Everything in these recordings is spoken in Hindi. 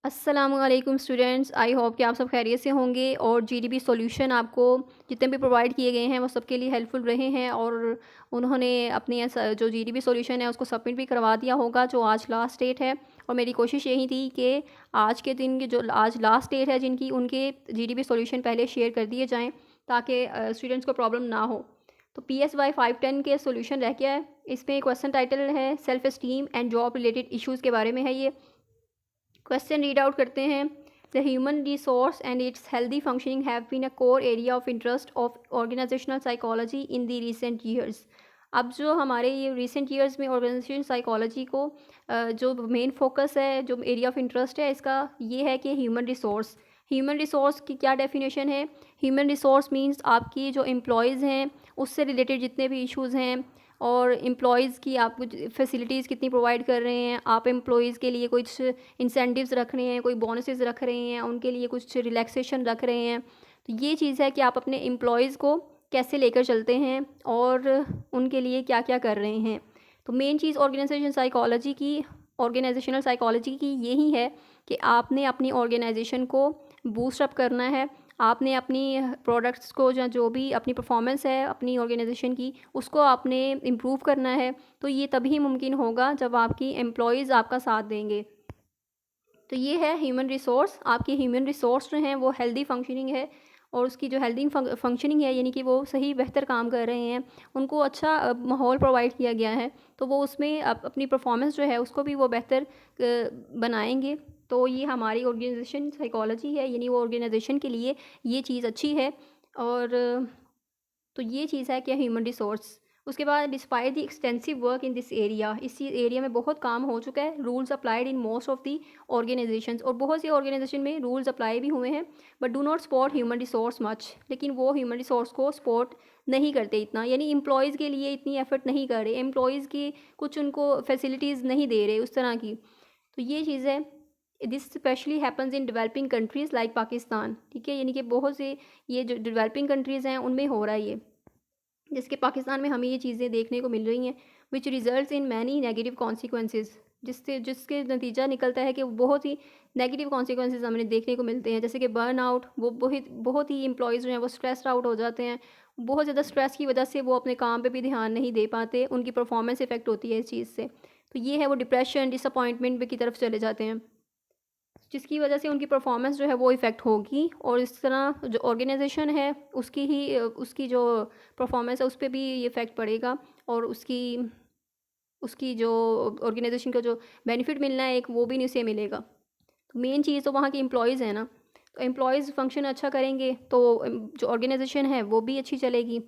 अस्सलामुअलैकुम स्टूडेंट्स, आई होप कि आप सब खैरियत से होंगे और जीडीपी सॉल्यूशन आपको जितने भी प्रोवाइड किए गए हैं वो सबके लिए हेल्पफुल रहे हैं और उन्होंने अपनी जो जीडीपी सॉल्यूशन है उसको सबमिट भी करवा दिया होगा जो आज लास्ट डेट है। और मेरी कोशिश यही थी कि आज के दिन की जो आज लास्ट डेट है जिनकी उनके जीडीपी सॉल्यूशन पहले शेयर कर दिए जाएँ ताकि स्टूडेंट्स को प्रॉब्लम ना हो। तो PSY 510 के सॉल्यूशन रह गया है। इसमें क्वेश्चन टाइटल है self esteem and job related issues के बारे में है ये। क्वेश्चन रीड आउट करते हैं। The human resource and its healthy functioning have been a core area of interest of organisational psychology in the recent years. अब जो हमारे ये रिसेंट ईयर्स में ऑर्गेनाइजेशन साइकोलॉजी को जो मेन फोकस है, जो एरिया ऑफ इंटरेस्ट है इसका, ये है कि ह्यूमन रिसोर्स। ह्यूमन रिसोर्स की क्या डेफिनेशन है? ह्यूमन रिसोर्स मींस आपकी जो एम्प्लॉयज़ हैं उससे रिलेटेड जितने भी इश्यूज़ हैं और एम्प्लॉयज़ की आप कुछ फैसिलिटीज़ कितनी प्रोवाइड कर रहे हैं, आप एम्प्लॉयज़ के लिए कुछ इंसेंटिव्स रख रहे हैं, कोई बोनसेस रख रहे हैं, उनके लिए कुछ रिलैक्सेशन रख रहे हैं। तो ये चीज़ है कि आप अपने एम्प्लॉयज़ को कैसे लेकर चलते हैं और उनके लिए क्या क्या कर रहे हैं। तो मेन चीज़ ऑर्गेनाइजेशनल साइकोलॉजी की यही है कि आपने अपनी ऑर्गेनाइजेशन को बूस्ट अप करना है। आपने अपनी प्रोडक्ट्स को या जो भी अपनी परफॉर्मेंस है अपनी ऑर्गेनाइजेशन की उसको आपने इम्प्रूव करना है। तो ये तभी मुमकिन होगा जब आपकी एम्प्लॉयज़ आपका साथ देंगे। तो ये है ह्यूमन रिसोर्स। आपकी ह्यूमन रिसोर्स जो हैं वो हेल्दी फंक्शनिंग है और उसकी जो हेल्दी फंक्शनिंग है यानी कि वो सही बेहतर काम कर रहे हैं, उनको अच्छा माहौल प्रोवाइड किया गया है, तो वो उसमें अपनी परफॉर्मेंस जो है उसको भी वो बेहतर बनाएंगे। तो ये हमारी ऑर्गेनाइजेशन साइकोलॉजी है, यानी वो ऑर्गेनाइजेशन के लिए ये चीज़ अच्छी है। और तो ये चीज़ है कि ह्यूमन रिसोर्स। उसके बाद despite the extensive work in this area, इसी एरिया में बहुत काम हो चुका है। Rules applied in most of the organisations, और बहुत सी ऑर्गेनाइजेशन में रूल्स अप्लाई भी हुए हैं but do not support human resource much. लेकिन वो ह्यूमन रिसोर्स को सपोर्ट नहीं करते इतना, यानी एम्प्लॉयज़ के लिए इतनी एफर्ट नहीं कर रहे, एम्प्लॉयज़ की कुछ उनको फैसिलिटीज़ नहीं दे रहे उस तरह की। तो ये चीज़ है। This specially happens in developing countries like Pakistan, ठीक है, यानी कि बहुत से ये जो डेवलपिंग कंट्रीज़ हैं उनमें हो रहा है ये, जिसके पाकिस्तान में हमें ये चीज़ें देखने को मिल रही हैं। Which result in many negative consequences, जिसके नतीजा निकलता है कि बहुत ही नेगेटिव कॉन्सिक्वेंसेज हमें देखने को मिलते हैं, जैसे कि बर्न आउट। वो बहुत बहुत ही एम्प्लॉयज़ जो हैं वो स्ट्रेस्ड आउट हो जाते हैं। बहुत ज़्यादा स्ट्रेस की वजह से वो अपने काम पे भी ध्यान नहीं दे पाते, उनकी परफॉर्मेंस इफेक्ट होती है इस चीज़ से। तो ये है, वो डिप्रेशन डिसअपॉइंटमेंट की तरफ चले जाते हैं, जिसकी वजह से उनकी परफॉर्मेंस जो है वो इफ़ेक्ट होगी। और इस तरह जो ऑर्गेनाइजेशन है उसकी जो परफॉर्मेंस है उस पे भी ये इफ़ेक्ट पड़ेगा और उसकी उसकी जो ऑर्गेनाइजेशन का जो बेनिफिट मिलना है एक, वो भी नहीं उसे मिलेगा। तो मेन चीज़ तो वहाँ के एम्प्लॉयज़ हैं ना, तो एम्प्लॉयज़ फंक्शन अच्छा करेंगे तो जो ऑर्गेनाइजेशन है वो भी अच्छी चलेगी।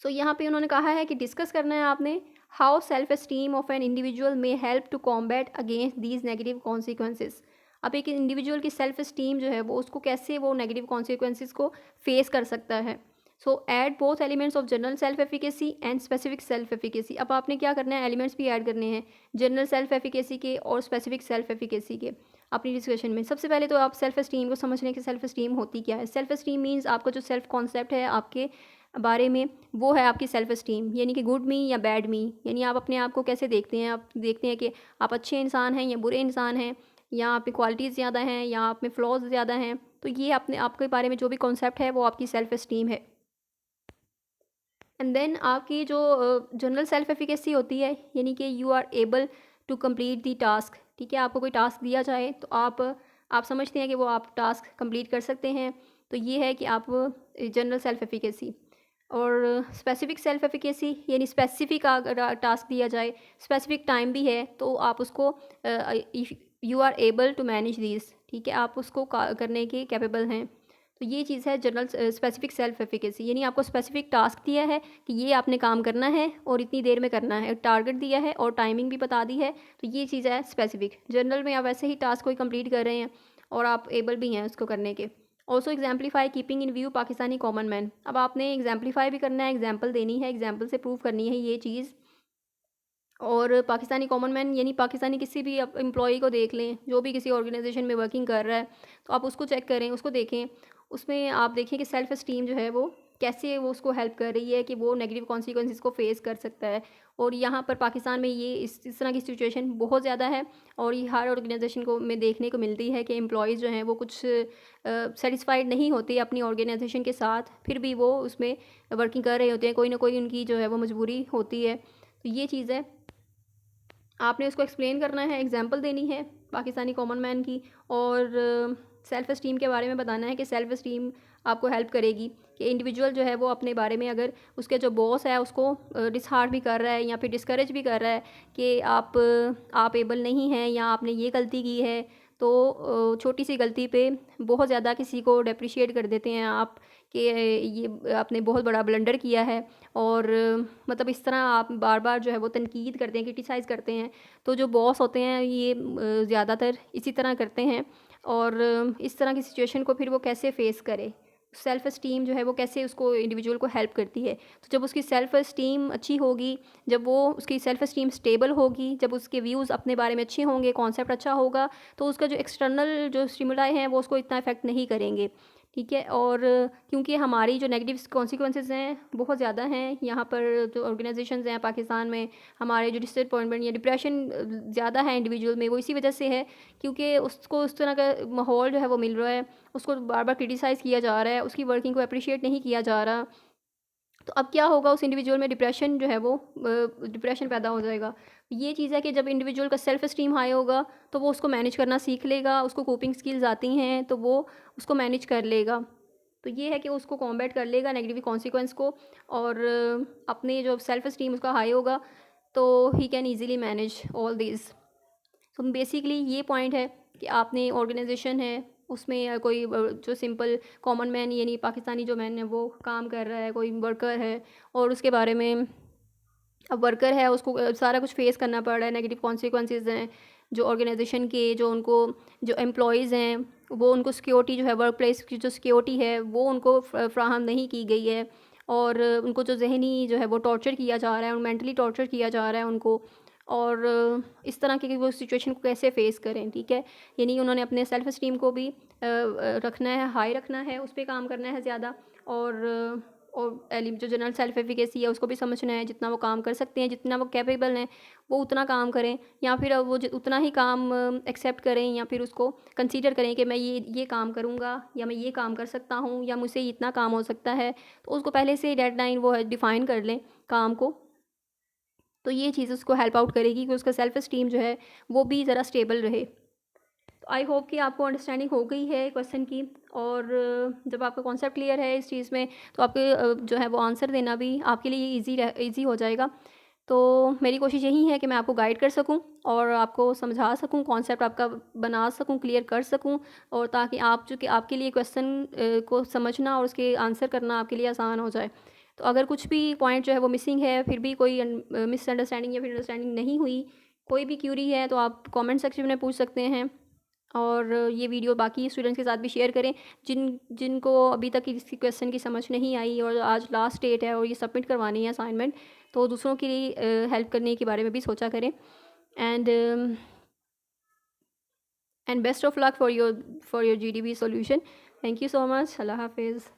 सो यहाँ पे उन्होंने कहा है कि डिस्कस करना है आपने how self esteem of an individual may help to combat against these negative consequences. अब एक इंडिविजुअल की सेल्फ एस्टीम जो है वो उसको कैसे वो नेगेटिव कॉन्सिक्वेंसेज को फेस कर सकता है। सो add both elements of general self efficacy and specific self efficacy. अब आपने क्या करना है, एलिमेंट्स भी ऐड करने हैं जनरल सेल्फ एफिकेसी के और स्पेसिफिक सेल्फ एफिकेसी के अपनी डिस्कशन में। सबसे पहले तो आप सेल्फ एस्टीम को समझने की, सेल्फ एस्टीम होती क्या है। सेल्फ एस्टीम मीन्स आपका जो सेल्फ कॉन्सेप्ट है आपके बारे में, वो है आपकी सेल्फ एस्टीम, यानी कि गुड मी या बैड मी, यानी आप अपने आप को कैसे देखते हैं। आप देखते हैं कि आप अच्छे इंसान हैं या बुरे इंसान हैं, या आप में क्वालिटीज़ ज़्यादा हैं या आप में फ्लॉज ज़्यादा हैं। तो ये अपने आपके बारे में जो भी कॉन्सेप्ट है वो आपकी सेल्फ एस्टीम है। एंड देन आपकी जो जनरल सेल्फ एफिकेसी होती है, यानी कि you are able to complete the task, ठीक है। आपको कोई टास्क दिया जाए तो आप समझते हैं कि वो आप टास्क कंप्लीट कर सकते हैं, तो ये है कि आप जनरल सेल्फ एफिकेसी। और स्पेसिफिक सेल्फ एफिकेसी यानी स्पेसिफिक अगर टास्क दिया जाए, स्पेसिफिक टाइम भी है, तो आप उसको you are able to manage this, ठीक है, आप उसको करने के कैपेबल हैं। तो ये चीज़ है जनरल स्पेसिफिक सेल्फ एफिकेसी, यानी आपको स्पेसिफिक टास्क दिया है कि ये आपने काम करना है और इतनी देर में करना है, टारगेट दिया है और टाइमिंग भी बता दी है, तो ये चीज़ है स्पेसिफिक। जनरल में आप वैसे ही टास्क कोई कंप्लीट कर रहे हैं और आप एबल भी हैं उसको करने के। Also exemplify keeping in view Pakistani common man. अब आपने एग्जाम्पलीफाई भी करना है, एग्जाम्पल देनी है, एग्जाम्पल से प्रूव करनी है ये चीज़। और पाकिस्तानी कॉमन मैन यानी पाकिस्तानी किसी भी एम्प्लॉई को देख लें जो भी किसी ऑर्गेनाइजेशन में वर्किंग कर रहा है, तो आप उसको चेक करें, उसको देखें, उसमें आप देखें कि सेल्फ एस्टीम जो है वो कैसे वो उसको हेल्प कर रही है कि वो नेगेटिव कॉन्सिक्वेंसेस को फेस कर सकता है। और यहाँ पर पाकिस्तान में ये इस तरह की सिचुएशन बहुत ज़्यादा है, और ये हर ऑर्गेनाइजेशन को में देखने को मिलती है कि एम्प्लॉयज़ जो हैं वो कुछ सेटिस्फाइड नहीं होते अपनी ऑर्गेनाइजेशन के साथ, फिर भी वो उसमें वर्किंग कर रहे होते हैं, कोई ना कोई उनकी जो है वो मजबूरी होती है। तो ये चीज़ है, आपने उसको एक्सप्लेन करना है, एग्जांपल देनी है पाकिस्तानी कॉमन मैन की, और सेल्फ़ इस्टीम के बारे में बताना है कि सेल्फ़ इस्टीम आपको हेल्प करेगी कि इंडिविजुअल जो है वो अपने बारे में, अगर उसके जो बॉस है उसको डिसहार्ट भी कर रहा है या फिर डिस्करेज भी कर रहा है कि आप एबल नहीं हैं या आपने ये गलती की है, तो छोटी सी गलती पे बहुत ज़्यादा किसी को डेप्रिशिएट कर देते हैं आप कि ये आपने बहुत बड़ा ब्लंडर किया है, और मतलब इस तरह आप बार बार जो है वो तनकीद करते हैं, क्रिटिसाइज़ करते हैं। तो जो बॉस होते हैं ये ज़्यादातर इसी तरह करते हैं, और इस तरह की सिचुएशन को फिर वो कैसे फेस करे, सेल्फ़ इस्टीम जो है वो कैसे उसको इंडिविजुअल को हेल्प करती है। तो जब उसकी सेल्फ़ इस्टीम अच्छी होगी, जब वो उसकी सेल्फ़ इस्टीम स्टेबल होगी, जब उसके व्यूज़ अपने बारे में अच्छे होंगे, कॉन्सेप्ट अच्छा होगा, तो उसका जो एक्सटर्नल जो स्टिमुलाई हैं वो उसको इतना इफ़ेक्ट नहीं करेंगे, ठीक है। और क्योंकि हमारी जो नेगेटिव कॉन्सिक्वेंसेस हैं बहुत ज़्यादा हैं, यहाँ पर जो ऑर्गेनाइजेशंस हैं पाकिस्तान में, हमारे जो डिसअपॉइंटमेंट या डिप्रेशन ज़्यादा है इंडिविजुअल में, वो इसी वजह से है क्योंकि उसको उस तरह का माहौल जो है वो मिल रहा है, उसको बार बार क्रिटिसाइज़ किया जा रहा है, उसकी वर्किंग को अप्रिशिएट नहीं किया जा रहा। तो अब क्या होगा, उस इंडिविजुअल में डिप्रेशन जो है वो डिप्रेशन पैदा हो जाएगा। ये चीज़ है कि जब इंडिविजुअल का सेल्फ एस्टीम हाई होगा तो वो उसको मैनेज करना सीख लेगा, उसको कोपिंग स्किल्स आती हैं तो वो उसको मैनेज कर लेगा। तो ये है कि उसको कॉम्बैट कर लेगा नेगेटिव कॉन्सिक्वेंस को, और अपने जो सेल्फ एस्टीम उसका हाई होगा तो he can easily manage all these. तो बेसिकली ये पॉइंट है कि आपने ऑर्गेनाइजेशन है उसमें कोई जो सिंपल कॉमन मैन यानी पाकिस्तानी जो मैन है वो काम कर रहा है, कोई वर्कर है, और उसके बारे में, अब वर्कर है उसको सारा कुछ फेस करना पड़ रहा है, नेगेटिव कॉन्सिक्वेंसेज हैं जो ऑर्गेनाइजेशन के, जो उनको जो एम्प्लॉयज़ हैं वो उनको सिक्योरिटी जो है वर्क प्लेस की जो सिक्योरिटी है वो उनको फ्राहम नहीं की गई है, और उनको जो जहनी जो है वो टॉर्चर किया जा रहा है, मेंटली टॉर्चर किया जा रहा है उनको, और इस तरह की वो सिचुएशन को कैसे फेस करें, ठीक है। यानी उन्होंने अपने सेल्फ इस्टीम को भी रखना है, हाई रखना है, उस पर काम करना है ज़्यादा, और जो जनरल सेल्फ एफिकेसी है उसको भी समझना है, जितना वो काम कर सकते हैं, जितना वो कैपेबल हैं वो उतना काम करें, या फिर वो उतना ही काम एक्सेप्ट करें, या फिर उसको कंसीडर करें कि मैं ये काम करूँगा, या मैं ये काम कर सकता हूँ, या मुझसे इतना काम हो सकता है। तो उसको पहले से डेडलाइन वो डिफ़ाइन कर लें काम को, तो ये चीज़ उसको हेल्प आउट करेगी कि उसका सेल्फ एस्टीम जो है वो भी ज़रा स्टेबल रहे। तो आई होप कि आपको अंडरस्टैंडिंग हो गई है क्वेश्चन की, और जब आपका कॉन्सेप्ट क्लियर है इस चीज़ में तो आपके जो है वो आंसर देना भी आपके लिए ईजी हो जाएगा। तो मेरी कोशिश यही है कि मैं आपको गाइड कर सकूं और आपको समझा सकूं, कॉन्सेप्ट आपका बना सकूं, क्लियर कर सकूं, और ताकि आप जो कि आपके लिए क्वेश्चन को समझना और उसके आंसर करना आपके लिए आसान हो जाए। तो अगर कुछ भी पॉइंट जो है वो मिसिंग है, फिर भी कोई मिसअंडरस्टैंडिंग या फिर अंडरस्टैंडिंग नहीं हुई, कोई भी क्यूरी है, तो आप कमेंट सेक्शन में पूछ सकते हैं, और ये वीडियो बाकी स्टूडेंट्स के साथ भी शेयर करें जिनको अभी तक इस क्वेश्चन की समझ नहीं आई, और आज लास्ट डेट है और ये सबमिट करवानी है असाइनमेंट, तो दूसरों के लिए हेल्प करने के बारे में भी सोचा करें। And best of luck for your GDB solution. Thank you so much. अल्लाह हाफिज़।